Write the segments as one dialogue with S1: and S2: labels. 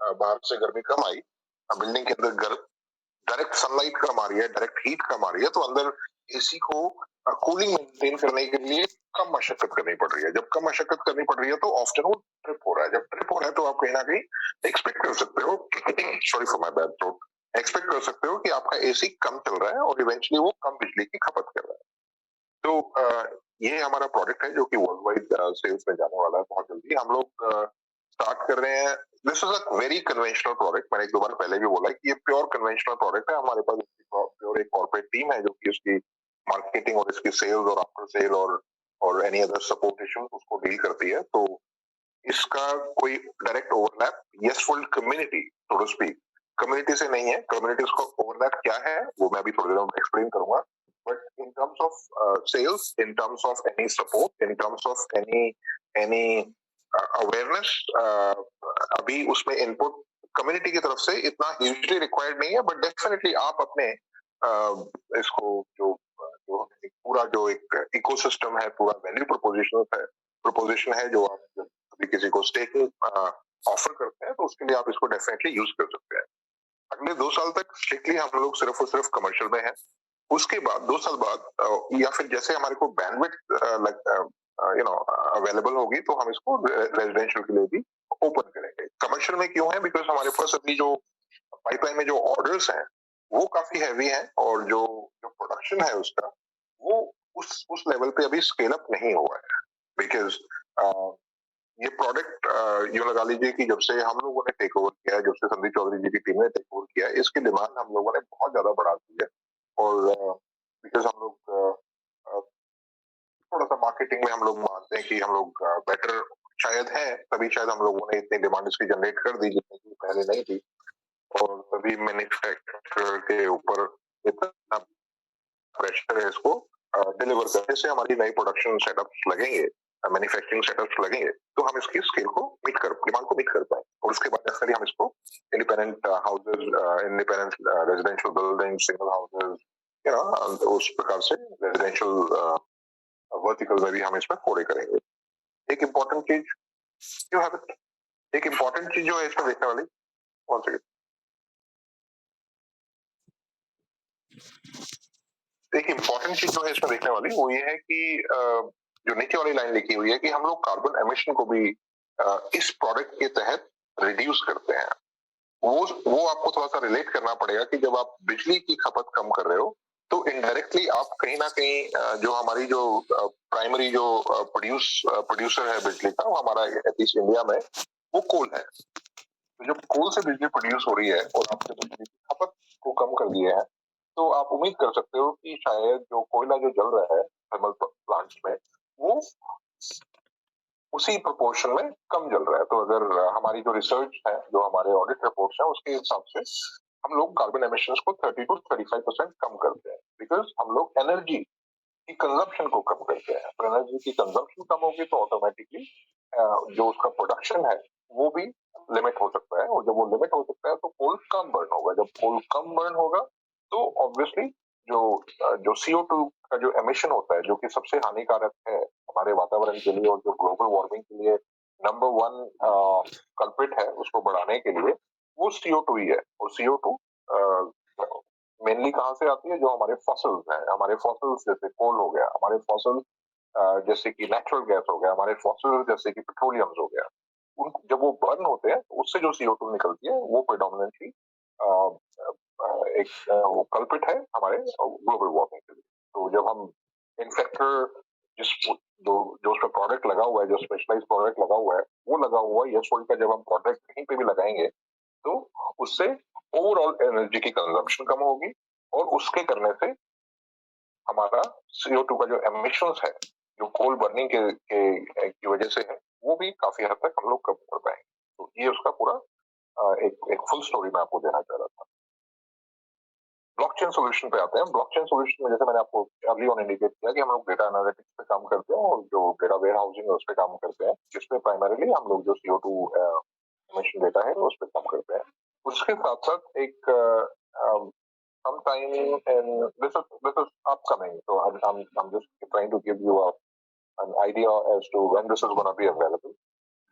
S1: बाहर से गर्मी कम आई, बिल्डिंग के अंदर डायरेक्ट सनलाइट कम आ रही है, डायरेक्ट हीट कम आ रही है, तो अंदर एसी को कूलिंग मेंटेन करने के लिए कम मशक्कत करनी पड़ रही है। जब कम मशक्कत करनी पड़ रही है तो ऑफ्टन वो ट्रिप हो रहा है। जब ट्रिप हो रहा है तो आप कहीं ना कहीं एक्सपेक्ट कर सकते हो, sorry for my bad throat, expect कर सकते हो कि आपका एसी कम चल रहा है और इवेंचुअली वो कम बिजली की खपत कर रहा है। तो ये हमारा प्रोडक्ट है जो कि वर्ल्ड वाइड सेल्स में जाने वाला है बहुत जल्दी। हम लोग स्टार्ट कर रहे हैं। This is a very conventional product. मैंने एक दो बार पहले भी बोला है कि ये प्योर कन्वेंशनल प्रोडक्ट है। हमारे पास प्योर एक कॉर्पोरेट टीम है जो कि उसकी मार्केटिंग और इसकी सेल्स और आफ्टर सेल और एनी अदर सपोर्ट इशू उसको डील करती है। तो इसका कोई डायरेक्ट ओवरलैप यसफुल community so to speak community से नहीं है। कम्युनिटीज का ओवरलैप क्या है वो मैं अभी थोड़ी देर में एक्सप्लेन करूंगा। But in terms of sales, in terms of any support, in terms of any awareness, अभी उसमें इनपुट कम्युनिटी की तरफ से इतना ह्यूजली रिक्वायर्ड नहीं है। बट डेफिनेटली आप अपने इसको जो जो पूरा जो एक इकोसिस्टम है, पूरा वैल्यू प्रोपोजिशन है जो आप कभी किसी को स्टेकिंग ऑफर करते हैं तो उसके लिए आप इसको डेफिनेटली यूज कर सकते हैं। अगले 2 साल तक स्ट्रिक्टली हम लोग सिर्फ और सिर्फ कमर्शियल में है। उसके बाद 2 साल बाद या फिर जैसे हमारे को बैंडविड्थ अवेलेबल होगी तो हम इसको रेजिडेंशियल के लिए भी ओपन करेंगे। कमर्शियल में क्यों है? बिकॉज हमारे पास अभी जो पाइपलाइन में जो ऑर्डर्स हैं वो काफी हैवी हैं और जो जो प्रोडक्शन है उसका वो उस लेवल पे अभी स्केल अप नहीं हुआ है। बिकॉज ये प्रोडक्ट यूं लगा लीजिए कि जब से हम लोगों ने टेक ओवर किया है, जब से संदीप चौधरी जी की टीम ने टेक ओवर किया है, इसकी डिमांड हम लोगों ने बहुत ज्यादा बढ़ा दी है। और बिकॉज हम लोग थोड़ा सा मार्केटिंग में हम लोग मानते हैं कि हम लोग बेटर शायद है, तभी शायद हम लोगों ने इतनी डिमांड इसकी जनरेट कर दी जितनी की पहले नहीं थी। और तभी मैन्युफैक्चरर के ऊपर इतना प्रेशर है इसको डिलीवर करने से। हमारी नई प्रोडक्शन सेटअप्स लगेंगे, मैन्युफैक्चरिंग सेटअप्स लगेंगे तो हम इसकी स्केल को डिमांड को मीट कर पाए। और उसके बाद डेफिनेटली हम इसको independent houses, independent residential building, single houses, उस प्रकार से रेजिडेंशियल वर्टिकल में भी हम इसमें कोड़े करेंगे। एक इम्पोर्टेंट चीज यू हैव इट, एक इम्पोर्टेंट चीज जो है इसमें देखने वाली, वन सेकंड, एक इम्पोर्टेंट चीज जो है इसमें देखने वाली वो ये है कि जो नीचे वाली लाइन लिखी हुई है कि हम लोग कार्बन एमिशन को भी इस प्रोडक्ट के तहत रिड्यूस करते हैं। वो आपको थोड़ा सा रिलेट करना पड़ेगा कि जब आप बिजली की खपत कम कर रहे हो तो इनडायरेक्टली आप कहीं ना कहीं जो हमारी जो प्राइमरी जो प्रोड्यूसर है बिजली का, वो हमारा एटलीस्ट इंडिया में वो कोल है। तो जब कोल से बिजली प्रोड्यूस हो रही है और आपने बिजली की खपत को कम कर दिया है तो आप उम्मीद कर सकते हो कि शायद जो कोयला जो जल रहा है थर्मल प्लांट्स में वो उसी प्रोपोर्शन में कम जल रहा है। तो अगर हमारी जो रिसर्च है, जो हमारे ऑडिट रिपोर्ट्स हैं उसके हिसाब से हम लोग कार्बन एमिशंस को 30 to 35% कम करते हैं। बिकॉज हम लोग एनर्जी की कंजम्पशन को कम करते हैं। तो एनर्जी की कंजम्पशन कम होगी तो ऑटोमेटिकली जो उसका प्रोडक्शन है वो भी लिमिट हो सकता है। और जब वो लिमिट हो सकता है तो कोल कम बर्न होगा। जब कोल कम बर्न होगा तो ऑब्वियसली जो CO2 का जो एमिशन होता है, जो कि सबसे हानिकारक है हमारे वातावरण के लिए और जो ग्लोबल वार्मिंग के लिए नंबर 1 कल्प्रिट है उसको बढ़ाने के लिए, वो CO2 ही है। और CO2 मेनली कहाँ से आती है? जो हमारे फॉसिल्स हैं, हमारे फॉसिल्स जैसे कोल हो गया, हमारे फॉसिल जैसे कि नेचुरल गैस हो गया, हमारे फॉसिल जैसे कि पेट्रोलियम हो गया, जब वो बर्न होते हैं तो उससे जो CO2 निकलती है वो प्रेडोमिनेंटली एक वो कल्प्रिट है हमारे ग्लोबल वार्मिंग के लिए। तो जब हम इनफैक्टर जो उसका प्रोडक्ट लगा हुआ है, जो स्पेशलाइज प्रोडक्ट लगा हुआ है, वो लगा हुआ है यस का जब हम प्रोडक्ट कहीं पे भी लगाएंगे तो उससे ओवरऑल एनर्जी की कंजम्पशन कम होगी और उसके करने से हमारा CO2 का जो एमिशंस है जो कोल बर्निंग की वजह से है वो भी काफी हद तक हम लोग कम कर पाएंगे। तो ये उसका पूरा एक फुल स्टोरी मैं आपको देना चाह रहा था। ब्लॉकचेन सॉल्यूशन पे आते हैं। ब्लॉकचेन सॉल्यूशन में जैसे मैंने आपको अर्ली ऑन इंडिकेट किया कि हम लोग डेटा एनालिटिक्स पे काम करते हैं और जो डेटा वेयर हाउसिंग है उस पे काम करते हैं, जिसपे प्राइमरीली हम लोग जो CO2 एमिशन डेटा है उस पे काम करते हैं। उसके साथ साथ एक sometime in this is upcoming, so I'm just trying to give you an idea as to when this is going to be available.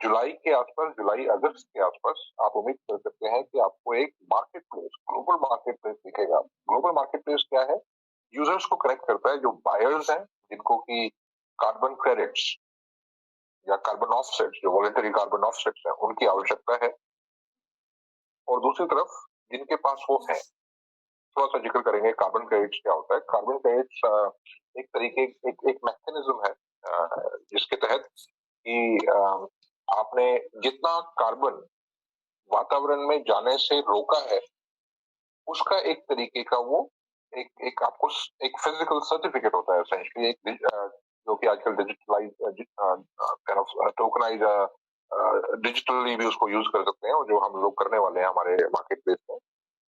S1: जुलाई के आसपास, जुलाई अगस्त के आसपास आप उम्मीद कर सकते हैं कि आपको एक market place, global market place दिखेगा। ग्लोबल मार्केट प्लेस क्या है? यूजर्स को कनेक्ट करता है जो बायर्स हैं, जिनको की कार्बन क्रेडिट्स या कार्बन ऑफसेट्स, जो वॉलंटरी कार्बन ऑफसेट्स हैं, उनकी आवश्यकता है। और दूसरी तरफ जिनके पास वो है, थोड़ा सा जिक्र करेंगे कार्बन क्रेडिट्स क्या होता है। कार्बन क्रेडिट्स एक तरीके एक मैकेनिज्म है जिसके तहत कि आपने जितना कार्बन वातावरण में जाने से रोका है, उसका एक तरीके का वो एक आपको एक फिजिकल सर्टिफिकेट होता है, एसेंशियली एक जो कि आजकल digitalise kind of tokenise digitally भी उसको यूज कर सकते हैं, और जो हम लोग करने वाले हैं हमारे मार्केट प्लेस में।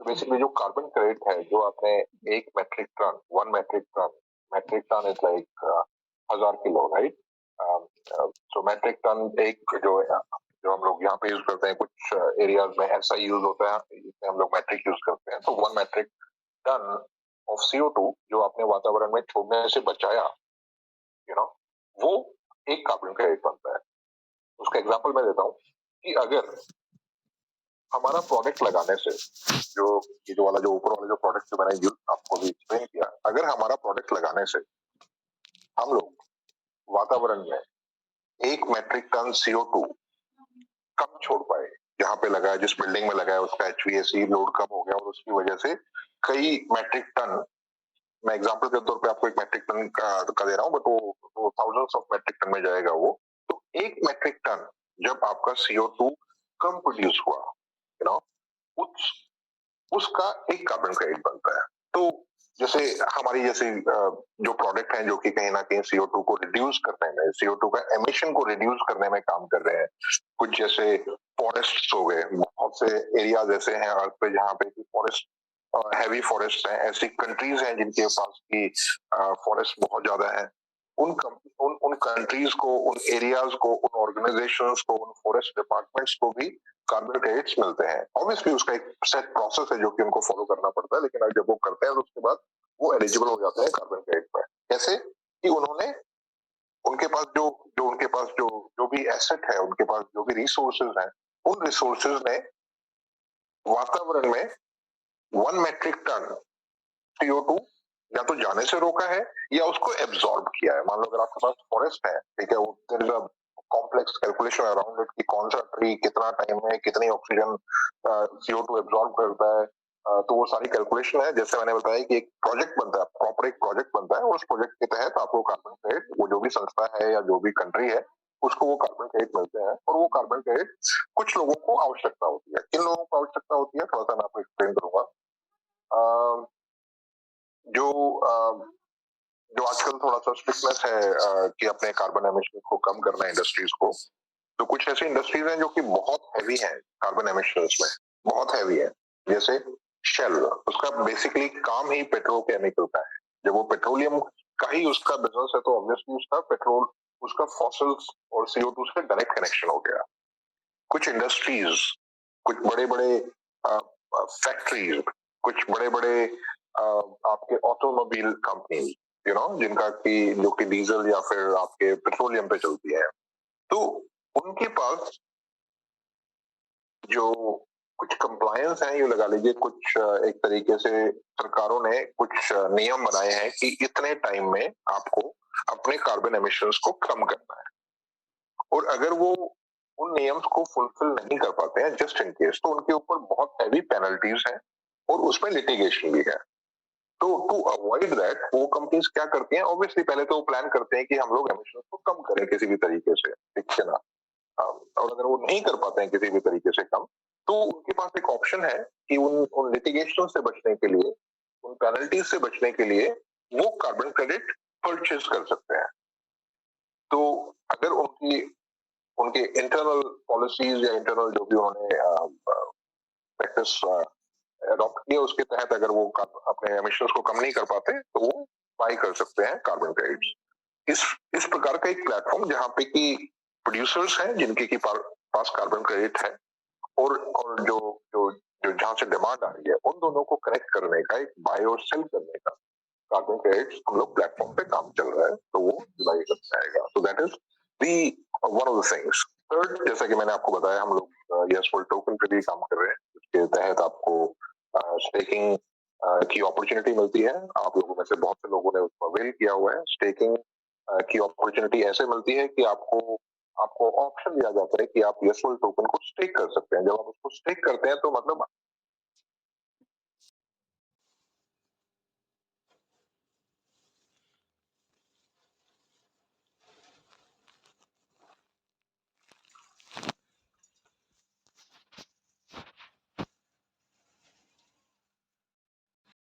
S1: तो बेसिकली जो कार्बन क्रेडिट है, जो आपने एक metric ton, 1 metric ton is like 1000 kilo, right? तो मेट्रिक टन एक जो हम लोग यहाँ पे यूज करते हैं, कुछ एरियाज में ऐसा यूज होता है जिसमें हम लोग मैट्रिक यूज करते हैं। तो 1 मेट्रिक टन ऑफ CO2 जो आपने वातावरण में छोड़ने से बचाया, वो एक कार्बन क्रेडिट बनता है। उसका एग्जांपल मैं देता हूँ कि अगर हमारा प्रोडक्ट लगाने से, जो वाला जो ऊपर वाला जो प्रोडक्ट जो मैंने आपको भी एक्सप्लेन किया, अगर हमारा प्रोडक्ट लगाने से हम लोग वातावरण में 1 मेट्रिक टन CO2 कम छोड़ पाए, जहाँ पे लगाया, जिस बिल्डिंग में लगाया, उसका HVAC लोड कम हो गया, और उसकी वजह से कई मेट्रिक टन, मैं एग्जांपल के तौर पे आपको 1 मेट्रिक टन का दे रहा हूँ, बट वो थाउजेंड्स ऑफ मेट्रिक टन में जाएगा वो। तो 1 मेट्रिक टन जब आपका CO2 कम प्रोड्यूस हुआ, उसका एक कार्बन क्रेडिट बनता है। तो जैसे हमारी जो प्रोडक्ट हैं, जो कि कहीं ना कहीं CO2 को रिड्यूस करने में, CO2 का एमिशन को रिड्यूस करने में काम कर रहे हैं। कुछ जैसे फॉरेस्ट हो गए, बहुत से एरियाज ऐसे हैं अर्थ पे जहाँ पे फॉरेस्ट, हैवी फॉरेस्ट हैं, ऐसी कंट्रीज हैं जिनके पास की फॉरेस्ट बहुत ज्यादा है। उन कंट्रीज को, उन एरियाज को, उन ऑर्गेनाइजेशंस को, उन फॉरेस्ट डिपार्टमेंट्स को भी कार्बन क्रेडिट्स मिलते हैं। ऑब्वियसली उसका एक सेट प्रोसेस है जो कि उनको फॉलो करना पड़ता है, लेकिन जब वो करते हैं तो उसके बाद वो एलिजिबल हो जाते हैं कार्बन क्रेडिट पर। कैसे? कि उन्होंने, उनके पास जो भी एसेट है, उनके पास जो भी रिसोर्सेज हैं, उन रिसोर्सेज ने वातावरण में 1 मेट्रिक टन CO2 या तो जाने से रोका है या उसको एब्जॉर्ब किया है। मान लो अगर आपके पास फॉरेस्ट है, ठीक है, there is a complex calculation around it कि कौन सा ट्री कितना टाइम में कितनी ऑक्सीजन CO2 एब्जॉर्ब करता है। तो वो सारी कैलकुलेशन है। जैसे मैंने बताया कि एक प्रोजेक्ट बनता है, प्रॉपर एक प्रोजेक्ट बनता है, और उस प्रोजेक्ट के तहत आपको कार्बन क्रेडिट, वो जो भी संस्था है या जो भी कंट्री है, उसको वो कार्बन क्रेडिट मिलते हैं। और वो कार्बन क्रेडिट कुछ लोगों को आवश्यकता होती है। किन लोगों को आवश्यकता होती है, थोड़ा सा मैं आपको एक्सप्लेन करूंगा। जो जो आजकल थोड़ा सा स्ट्रिक्टनेस है कि अपने कार्बन एमिशन को कम करना है इंडस्ट्रीज को, तो कुछ ऐसी इंडस्ट्रीज हैं जो कि बहुत हैवी हैं कार्बन एमिशंस में, बहुत हैवी है। जैसे शेल, उसका बेसिकली काम ही पेट्रोकेमिकल का है। जब वो पेट्रोलियम का ही उसका बिजनेस है, तो ऑब्वियसली उसका पेट्रोल, उसका फॉसिल्स और CO2 से डायरेक्ट कनेक्शन हो गया। कुछ इंडस्ट्रीज, कुछ बड़े बड़े फैक्ट्रीज, कुछ बड़े बड़े आपके ऑटोमोबाइल कंपनी, जिनका की जो कि डीजल या फिर आपके पेट्रोलियम पे चलती है, तो उनके पास जो कुछ कंप्लायंस है, ये लगा लीजिए, कुछ एक तरीके से सरकारों ने कुछ नियम बनाए हैं कि इतने टाइम में आपको अपने कार्बन एमिशंस को कम करना है। और अगर वो उन नियम्स को फुलफिल नहीं कर पाते हैं, जस्ट इन केस, तो उनके ऊपर बहुत हैवी पेनल्टीज हैं और उसमें लिटिगेशन भी है। तो टू अवॉइड दैट, वो कंपनीज क्या करती हैं, ऑब्वियसली पहले तो वो प्लान करते हैं कि हम लोग एमिशन को कम करें किसी भी तरीके से, ठीक है ना। और अगर वो नहीं कर पाते हैं किसी भी तरीके से कम, तो उनके पास एक ऑप्शन है कि उन लिटिगेशन से बचने के लिए, उन पेनल्टीज से बचने के लिए, वो कार्बन क्रेडिट परचेज कर सकते हैं। तो अगर उनके इंटरनल पॉलिसीज या इंटरनल जो भी उन्होंने प्रैक्टिस अडॉप्ट किया, उसके तहत अगर वो अपने एमिशंस को कम नहीं कर पाते, तो वो बाई कर सकते हैं कार्बन क्रेडिट्स। इस प्रकार का एक प्लेटफॉर्म जहाँ पे कि प्रोड्यूसर्स हैं जिनके की पास कार्बन क्रेडिट है, और जो जो जो जहाँ से डिमांड आ रही है, उन दोनों को कनेक्ट करने का, एक बाय और सेल करने का कार्बन क्रेडिट्स हम लोग प्लेटफॉर्म पे काम चल रहा है। तो वो जुलाई तक आएगा। तो that is the one of the things. Third, जैसा कि मैंने आपको बताया, हम लोग यस वर्ल्ड टोकन पे भी काम कर रहे हैं, जिसके तहत आपको स्टेकिंग की अपॉर्चुनिटी मिलती है। आप लोगों में से बहुत से लोगों ने उसको अवेल किया हुआ है। स्टेकिंग की अपॉर्चुनिटी ऐसे मिलती है कि आपको आपको ऑप्शन दिया जाता है कि आप यस वर्ल्ड टोकन को स्टेक कर सकते हैं। जब आप उसको स्टेक करते हैं तो मतलब